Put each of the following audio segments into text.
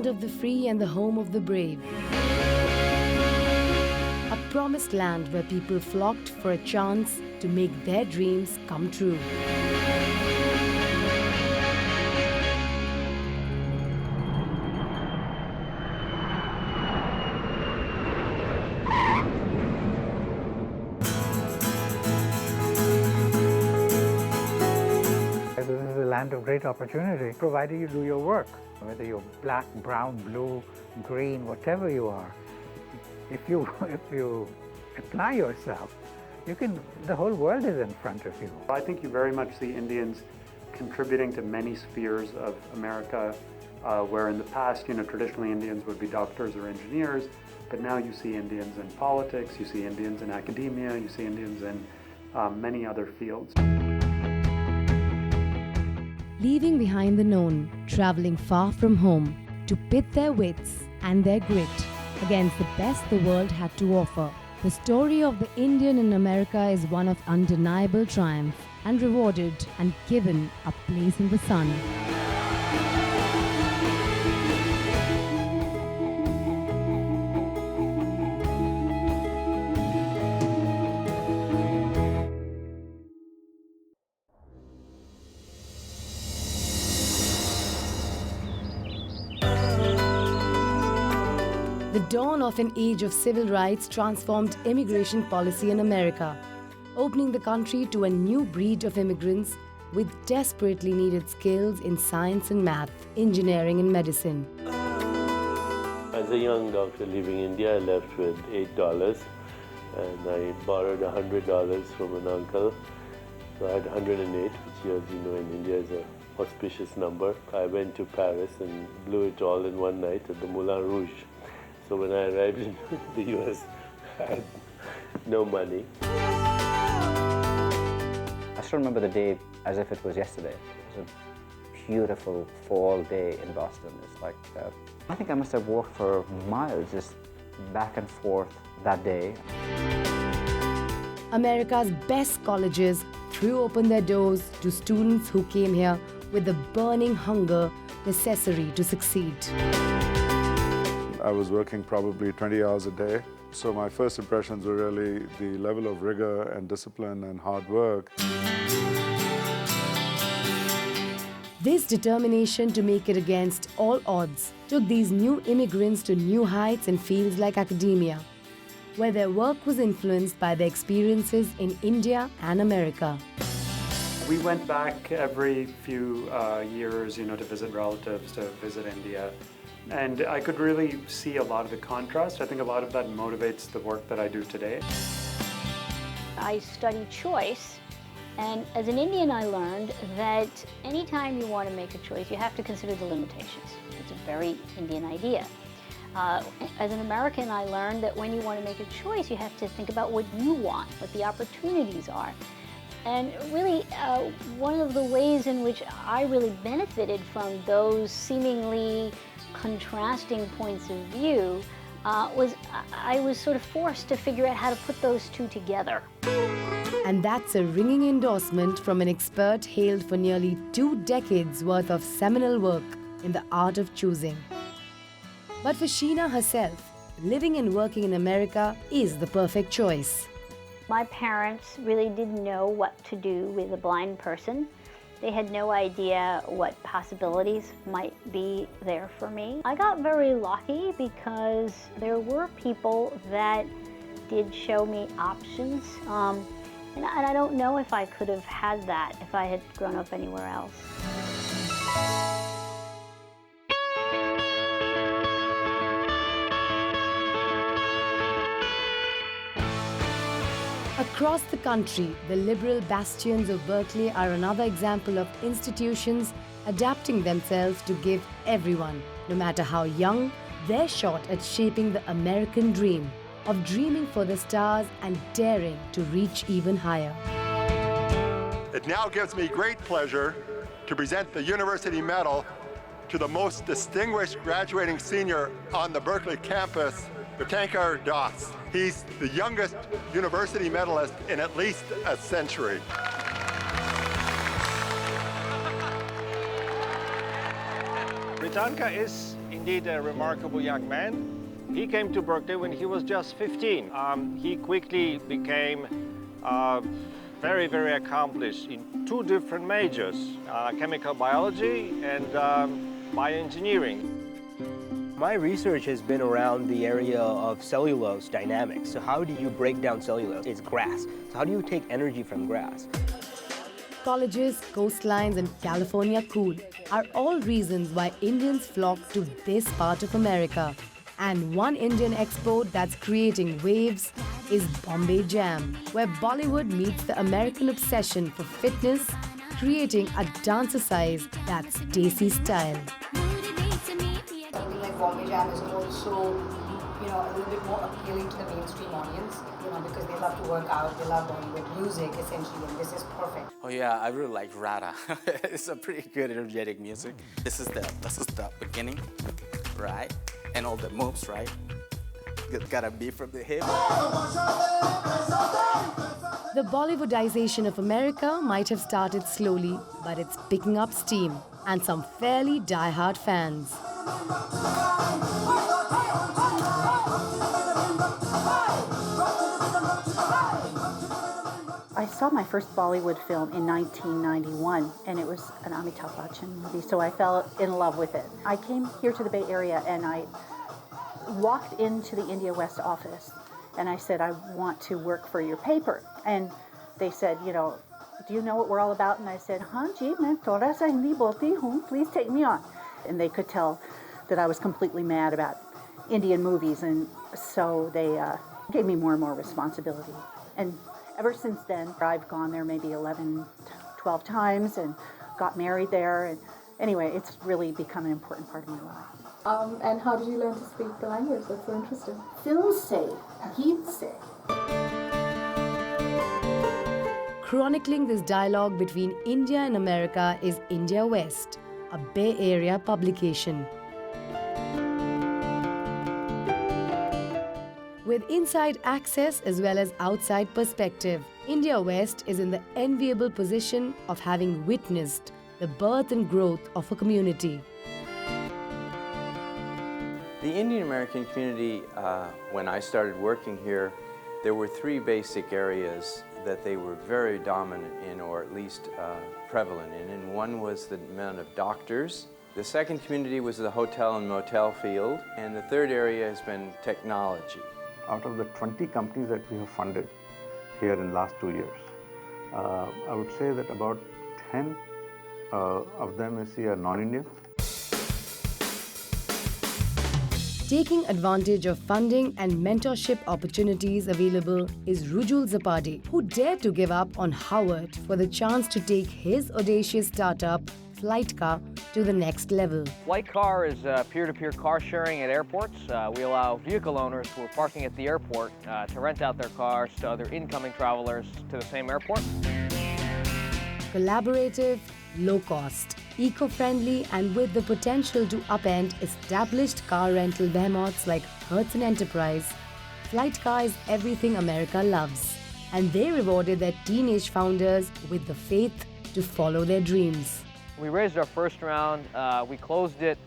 land of the free and the home of the brave. A promised land where people flocked for a chance to make their dreams come true. This is a land of great opportunity, provided you do your work. Whether you're black, brown, blue, green, whatever you are, if you apply yourself, the whole world is in front of you. I think you very much see Indians contributing to many spheres of America, where in the past, traditionally Indians would be doctors or engineers, but now you see Indians in politics, you see Indians in academia, you see Indians in many other fields. Leaving behind the known, traveling far from home to pit their wits and their grit against the best the world had to offer. The story of the Indian in America is one of undeniable triumph and rewarded and given a place in the sun. The dawn of an age of civil rights transformed immigration policy in America, opening the country to a new breed of immigrants with desperately needed skills in science and math, engineering and medicine. As a young doctor leaving India, I left with $8 and I borrowed $100 from an uncle. So I had 108, which as you know in India is an auspicious number. I went to Paris and blew it all in one night at the Moulin Rouge. So when I arrived in the US, I had no money. I still remember the day as if it was yesterday. It was a beautiful fall day in Boston. It's like, I think I must have walked for miles just back and forth that day. America's best colleges threw open their doors to students who came here with the burning hunger necessary to succeed. I was working probably 20 hours a day. So my first impressions were really the level of rigor and discipline and hard work. This determination to make it against all odds took these new immigrants to new heights in fields like academia, where their work was influenced by their experiences in India and America. We went back every few years, to visit relatives, to visit India. And I could really see a lot of the contrast. I think a lot of that motivates the work that I do today. I studied choice, and as an Indian I learned that anytime you want to make a choice, you have to consider the limitations. It's a very Indian idea. As an American, I learned that when you want to make a choice, you have to think about what you want, what the opportunities are. And really, one of the ways in which I really benefited from those seemingly contrasting points of view was I was sort of forced to figure out how to put those two together. And that's a ringing endorsement from an expert hailed for nearly 2 decades worth of seminal work in the art of choosing. But for Sheena herself, living and working in America is the perfect choice. My parents really didn't know what to do with a blind person. They had no idea what possibilities might be there for me. I got very lucky because there were people that did show me options. And I don't know if I could have had that if I had grown up anywhere else. Across the country, the liberal bastions of Berkeley are another example of institutions adapting themselves to give everyone, no matter how young, their shot at shaping the American dream, of dreaming for the stars and daring to reach even higher. It now gives me great pleasure to present the University Medal to the most distinguished graduating senior on the Berkeley campus, Tirthankar Das. He's the youngest university medalist in at least a century. Tirthankar is indeed a remarkable young man. He came to Berkeley when he was just 15. He quickly became very, very accomplished in two different majors, chemical biology and bioengineering. My research has been around the area of cellulose dynamics. So how do you break down cellulose? It's grass. So how do you take energy from grass? Colleges, coastlines, and California cool are all reasons why Indians flock to this part of America. And one Indian export that's creating waves is Bombay Jam, where Bollywood meets the American obsession for fitness, creating a dancercise that's Desi style. Something like Bombay Jam is also, a little bit more appealing to the mainstream audience, because they love to work out, they love Bollywood music, essentially, and this is perfect. Oh yeah, I really like Radha. It's a pretty good, energetic music. This is the beginning, right? And all the moves, right? Gotta be from the hip. The Bollywoodization of America might have started slowly, but it's picking up steam, and some fairly die-hard fans. I saw my first Bollywood film in 1991, and it was an Amitabh Bachchan movie, so I fell in love with it. I came here to the Bay Area, and I walked into the India West office, and I said, I want to work for your paper. And they said, do you know what we're all about? And I said, haan ji, main thoda sa Hindi bolti hoon, please take me on. And they could tell that I was completely mad about Indian movies, and so they gave me more and more responsibility. And ever since then, I've gone there maybe 11, 12 times and got married there. And anyway, it's really become an important part of my life. And how did you learn to speak the language? That's so interesting. Film se, geet se. Chronicling this dialogue between India and America is India West, a Bay Area publication. With inside access as well as outside perspective, India West is in the enviable position of having witnessed the birth and growth of a community. The Indian American community, when I started working here, there were three basic areas that they were very dominant in, or at least prevalent in. And one was the amount of doctors. The second community was the hotel and motel field. And the third area has been technology. Out of the 20 companies that we have funded here in the last 2 years, I would say that about 10 of them is here non-Indian. Taking advantage of funding and mentorship opportunities available is Rujul Zapade, who dared to give up on Howard for the chance to take his audacious startup, Flightcar, to the next level. Flightcar is peer-to-peer car sharing at airports. We allow vehicle owners who are parking at the airport to rent out their cars to other incoming travelers to the same airport. Collaborative, low-cost, eco-friendly, and with the potential to upend established car rental behemoths like Hertz and Enterprise, Flightcar is everything America loves. And they rewarded their teenage founders with the faith to follow their dreams. We raised our first round. We closed it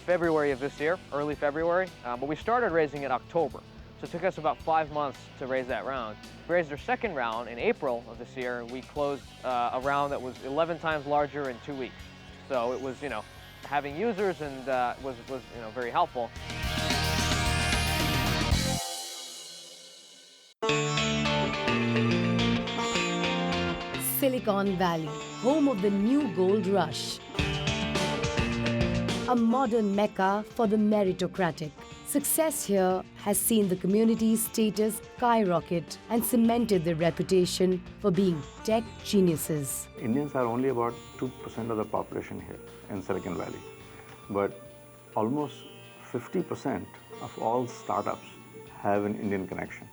February of this year, early February, but we started raising it October. So it took us about 5 months to raise that round. We raised our second round in April of this year. We closed a round that was 11 times larger in 2 weeks. So it was, having users and was very helpful. Silicon Valley, home of the new gold rush. A modern mecca for the meritocratic. Success here has seen the community's status skyrocket and cemented their reputation for being tech geniuses. Indians are only about 2% of the population here in Silicon Valley, but almost 50% of all startups have an Indian connection.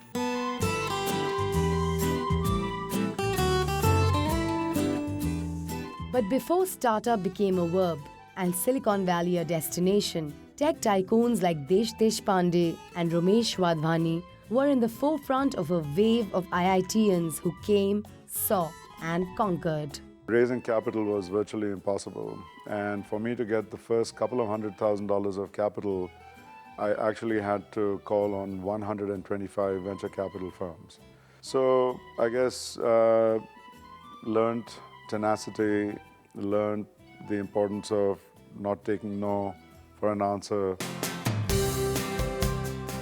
But before startup became a verb and Silicon Valley a destination, tech tycoons like Desh Deshpande and Ramesh Wadhwani were in the forefront of a wave of IITians who came, saw, and conquered. Raising capital was virtually impossible. And for me to get the first couple of $100,000 of capital, I actually had to call on 125 venture capital firms. So I guess learned tenacity, learned the importance of not taking no for an answer.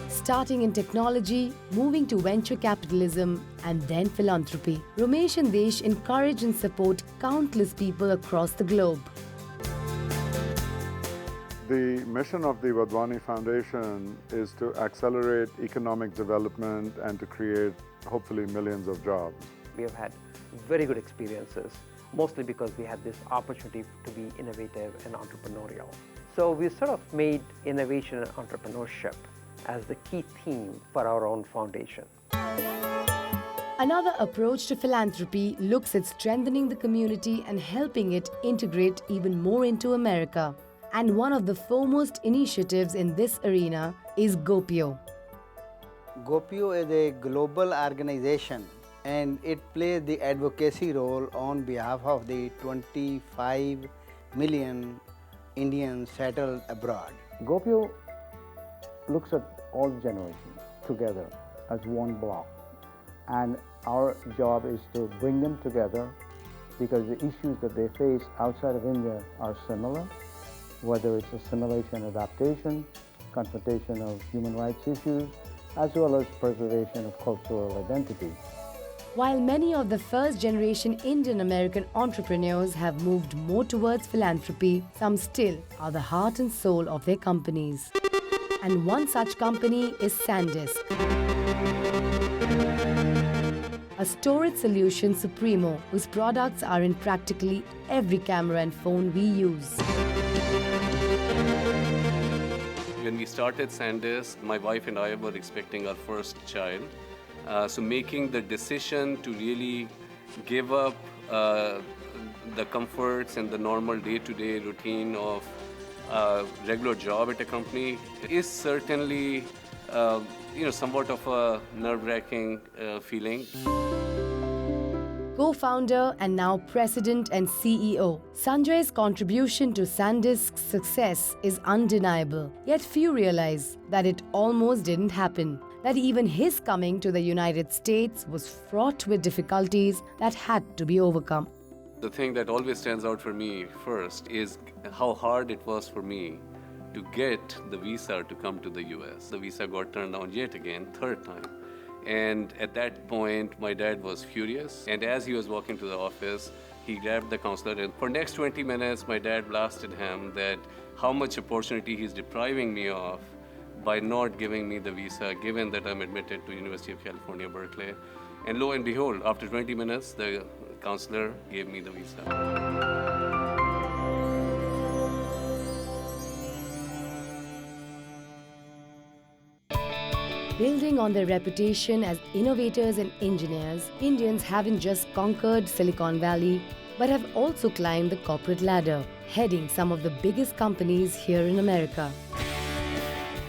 Starting in technology, moving to venture capitalism, and then philanthropy, Ramesh and Desh encourage and support countless people across the globe. The mission of the Wadhwani Foundation is to accelerate economic development and to create, hopefully, millions of jobs. We have had very good experiences, mostly because we had this opportunity to be innovative and entrepreneurial. So we sort of made innovation and entrepreneurship as the key theme for our own foundation. Another approach to philanthropy looks at strengthening the community and helping it integrate even more into America. And one of the foremost initiatives in this arena is GoPio. GoPio is a global organization and it plays the advocacy role on behalf of the 25 million Indians settled abroad. GoPio looks at all generations together as one block, and our job is to bring them together because the issues that they face outside of India are similar, whether it's assimilation, adaptation, confrontation of human rights issues, as well as preservation of cultural identity. While many of the first-generation Indian American entrepreneurs have moved more towards philanthropy, some still are the heart and soul of their companies. And one such company is SanDisk, a storage solution supremo whose products are in practically every camera and phone we use. When we started SanDisk, my wife and I were expecting our first child. So making the decision to really give up the comforts and the normal day-to-day routine of regular job at a company is certainly, somewhat of a nerve-wracking feeling. Co-founder and now president and CEO, Sanjay's contribution to SanDisk's success is undeniable. Yet few realize that it almost didn't happen. That even his coming to the United States was fraught with difficulties that had to be overcome. The thing that always stands out for me first is how hard it was for me to get the visa to come to the US. The visa got turned down yet again, third time. And at that point, my dad was furious. And as he was walking to the office, he grabbed the counselor. And for next 20 minutes, my dad blasted him that how much opportunity he's depriving me of by not giving me the visa, given that I'm admitted to University of California, Berkeley. And lo and behold, after 20 minutes, the counselor gave me the visa. Building on their reputation as innovators and engineers, Indians haven't just conquered Silicon Valley, but have also climbed the corporate ladder, heading some of the biggest companies here in America.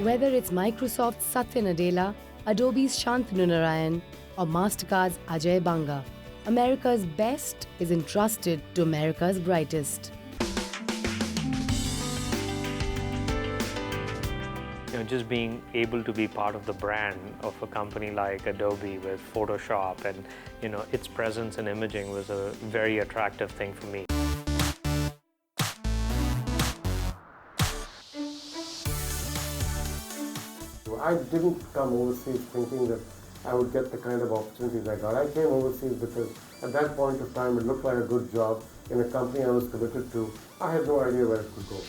Whether it's Microsoft's Satya Nadella, Adobe's Shantanu Narayan, or MasterCard's Ajay Banga, America's best is entrusted to America's brightest. Just being able to be part of the brand of a company like Adobe with Photoshop and its presence in imaging was a very attractive thing for me. I didn't come overseas thinking that I would get the kind of opportunities I got. I came overseas because at that point of time it looked like a good job in a company I was committed to. I had no idea where it could go.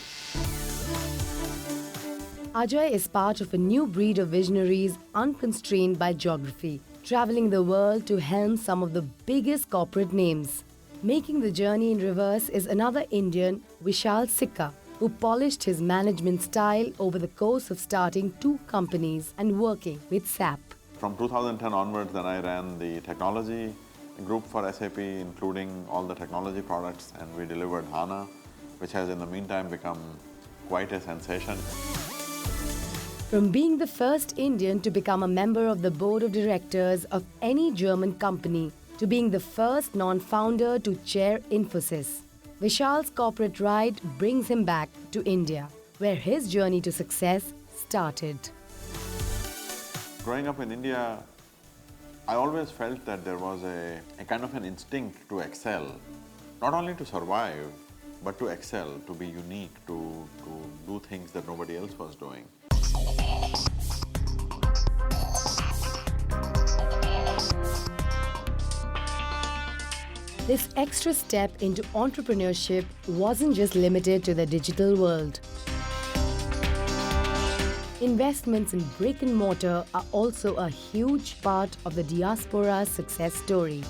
Ajay is part of a new breed of visionaries unconstrained by geography, traveling the world to helm some of the biggest corporate names. Making the journey in reverse is another Indian, Vishal Sikka, who polished his management style over the course of starting 2 companies and working with SAP. From 2010 onwards, then I ran the technology group for SAP, including all the technology products, and we delivered HANA, which has in the meantime become quite a sensation. From being the first Indian to become a member of the board of directors of any German company, to being the first non-founder to chair Infosys. Vishal's corporate ride brings him back to India, where his journey to success started. Growing up in India, I always felt that there was a kind of an instinct to excel, not only to survive, but to excel, to be unique, to do things that nobody else was doing. This extra step into entrepreneurship wasn't just limited to the digital world. Investments in brick and mortar are also a huge part of the Diaspora's success story.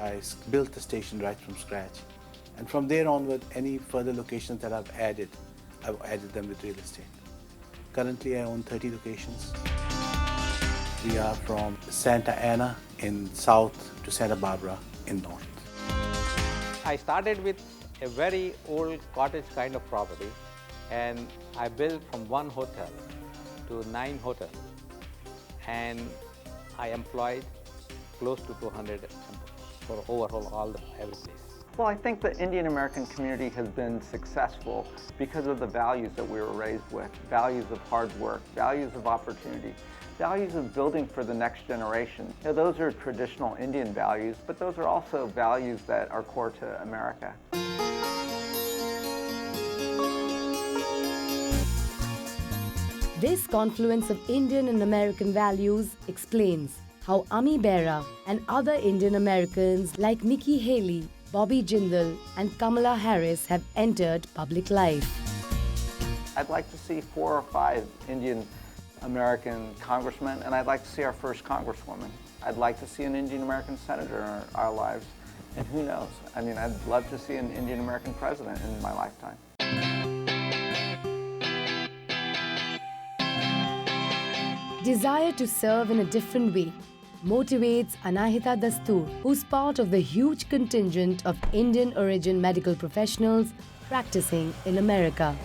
I built the station right from scratch. And from there onward, any further locations that I've added them with real estate. Currently, I own 30 locations. We are from Santa Ana in south to Santa Barbara in north. I started with a very old cottage kind of property, and I built from 1 hotel to 9 hotels, and I employed close to 200 for overhaul every place. Well, I think the Indian American community has been successful because of the values that we were raised with, values of hard work, values of opportunity, values of building for the next generation. You know, those are traditional Indian values, but those are also values that are core to America. This confluence of Indian and American values explains how Ami Bera and other Indian Americans like Nikki Haley, Bobby Jindal and Kamala Harris have entered public life. I'd like to see 4 or 5 Indian American congressmen, and I'd like to see our first congresswoman. I'd like to see an Indian American senator in our lives, and who knows? I mean, I'd love to see an Indian American president in my lifetime. Desire to serve in a different way motivates Anahita Dastur, who's part of the huge contingent of Indian origin medical professionals practicing in America.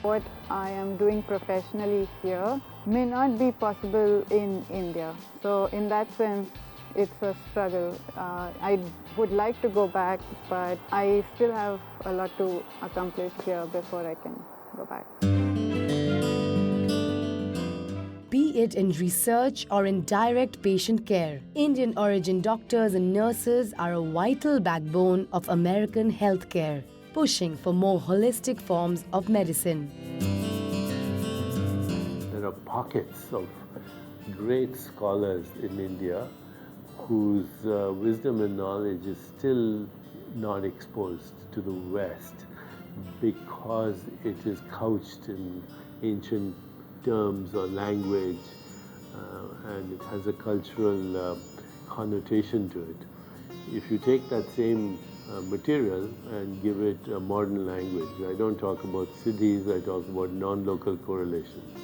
What I am doing professionally here may not be possible in India. So in that sense, it's a struggle. I would like to go back, but I still have a lot to accomplish here before I can go back. Be it in research or in direct patient care, Indian origin doctors and nurses are a vital backbone of American healthcare, pushing for more holistic forms of medicine. There are pockets of great scholars in India whose wisdom and knowledge is still not exposed to the West because it is couched in ancient terms or language, and it has a cultural connotation to it. If you take that same material and give it a modern language, I don't talk about cities, I talk about non-local correlations.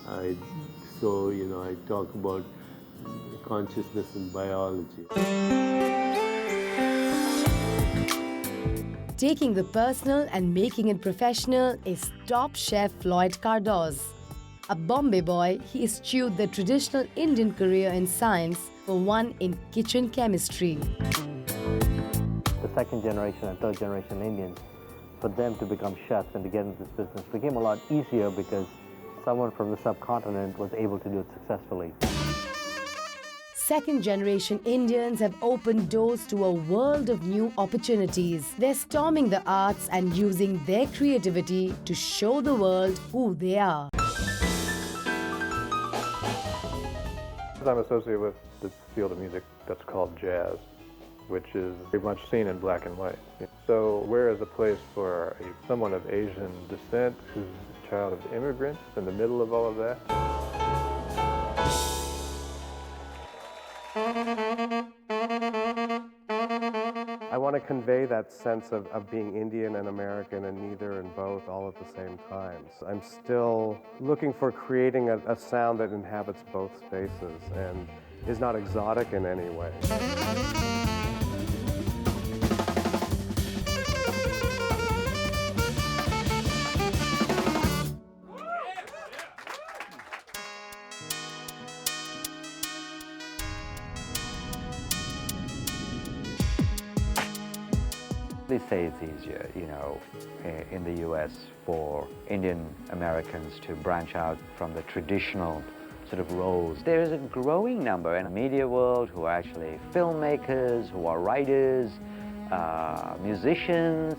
I talk about consciousness and biology. Taking the personal and making it professional is top chef Floyd Cardoz. A Bombay boy, he eschewed the traditional Indian career in science for one in kitchen chemistry. The second generation and third generation Indians, for them to become chefs and to get into this business became a lot easier because someone from the subcontinent was able to do it successfully. Second generation Indians have opened doors to a world of new opportunities. They're storming the arts and using their creativity to show the world who they are. I'm associated with the field of music that's called jazz, which is very much seen in black and white. So where is a place for someone of Asian descent who's a child of immigrants in the middle of all of that? I want to convey that sense of being Indian and American and neither and both all at the same time. So I'm still looking for creating a sound that inhabits both spaces and is not exotic in any way. definitely say it's easier, you know, in the US for Indian Americans to branch out from the traditional sort of roles. There is a growing number in the media world who are actually filmmakers, who are writers, musicians.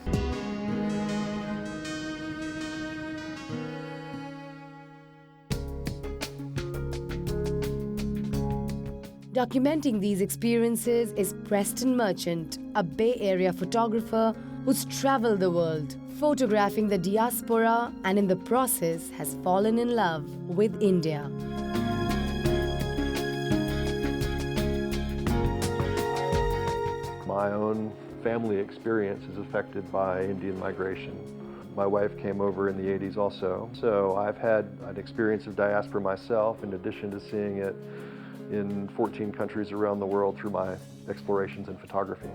Documenting these experiences is Preston Merchant, a Bay Area photographer who's traveled the world, photographing the diaspora, and in the process has fallen in love with India. My own family experience is affected by Indian migration. My wife came over in the 80s also, so I've had an experience of diaspora myself in addition to seeing it in 14 countries around the world through my explorations in photography.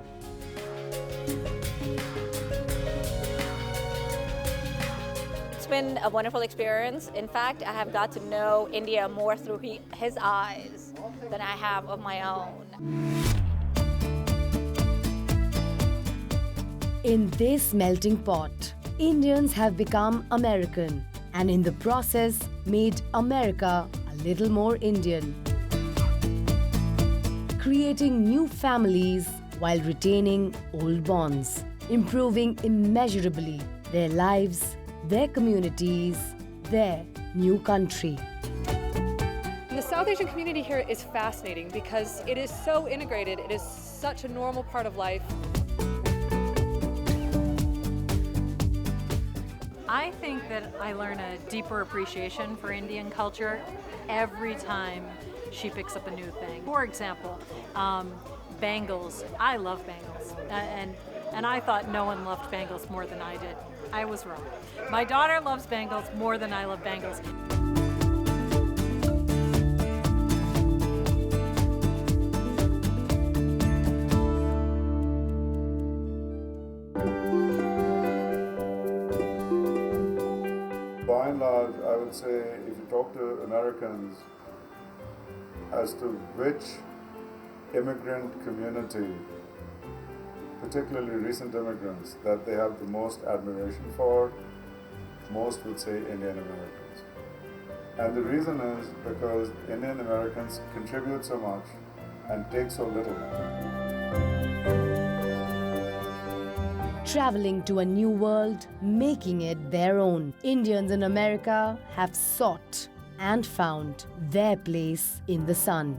It's been a wonderful experience. In fact, I have got to know India more through his eyes than I have of my own. In this melting pot, Indians have become American and in the process made America a little more Indian, creating new families while retaining old bonds, improving immeasurably their lives, their communities, their new country. The South Asian community here is fascinating because it is so integrated. It is such a normal part of life. I think that I learn a deeper appreciation for Indian culture every time she picks up a new thing. For example, bangles. I love bangles, and I thought no one loved bangles more than I did. I was wrong. My daughter loves bangles more than I love bangles. By and large, I would say if you talk to Americans as to which immigrant community, particularly recent immigrants, that they have the most admiration for, most would say Indian Americans. And the reason is because Indian Americans contribute so much and take so little. Traveling to a new world, making it their own. Indians in America have sought and found their place in the sun.